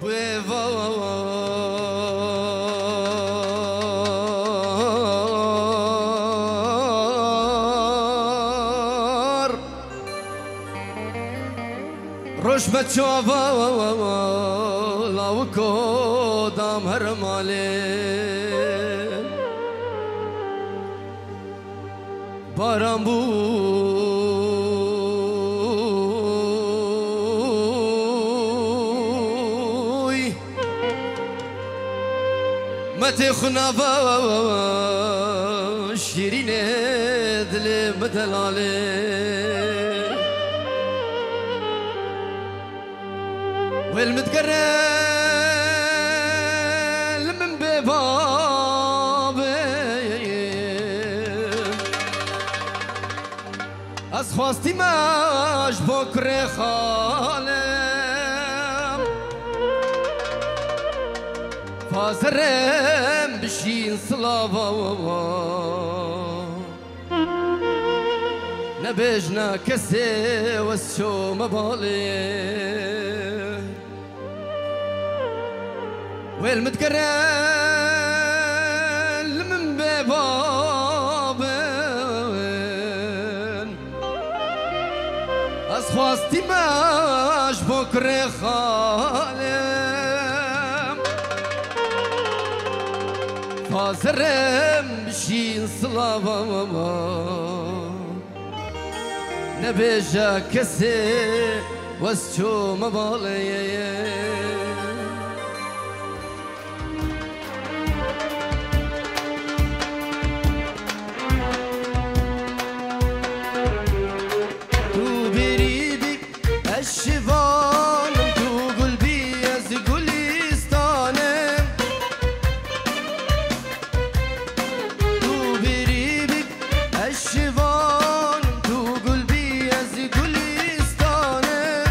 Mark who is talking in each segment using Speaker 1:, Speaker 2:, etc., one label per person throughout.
Speaker 1: ویوار روش بچوابا لاو کدام هر ماله باران بوی متی خنابا شیرین دل مدلاله والمتقرل من ببابي أصخواستي ماش بكري خالم فازرم بشين صلابا نبجنا كسي والشو مبالي والمتقرل من ببابن أصخواستي ماش بكري خالم فازرم بشين صلابا نبيجا كسي واسشو مبالي الشيفان تو قلبي يز قليستانم تو بريبك الشيفان تو قلبي يز قليستانم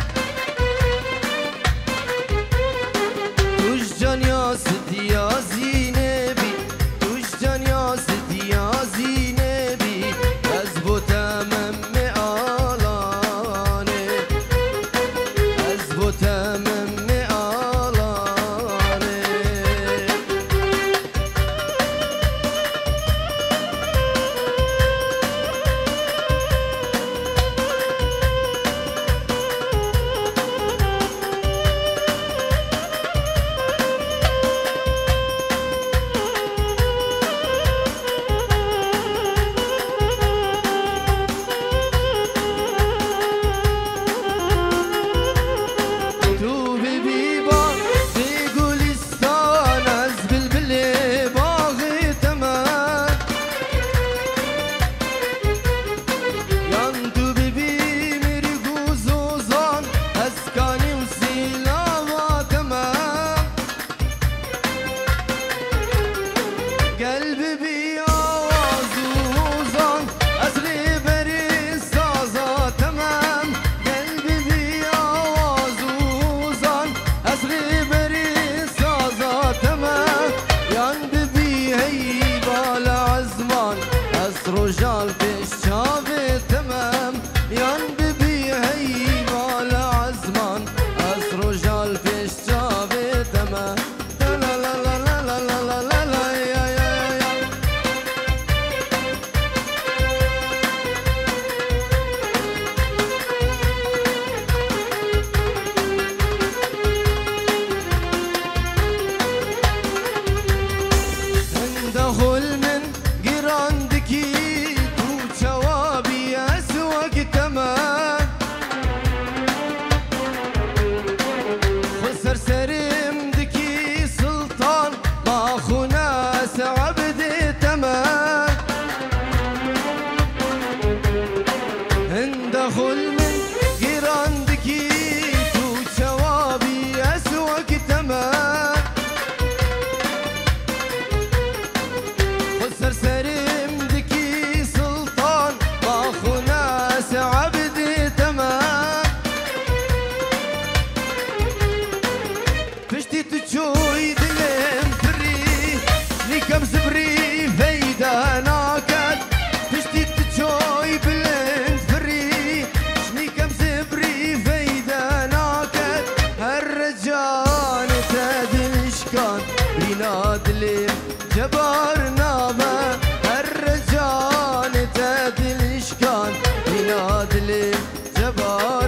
Speaker 1: جبار نامه الرجال تدليش كان ينادلي جبار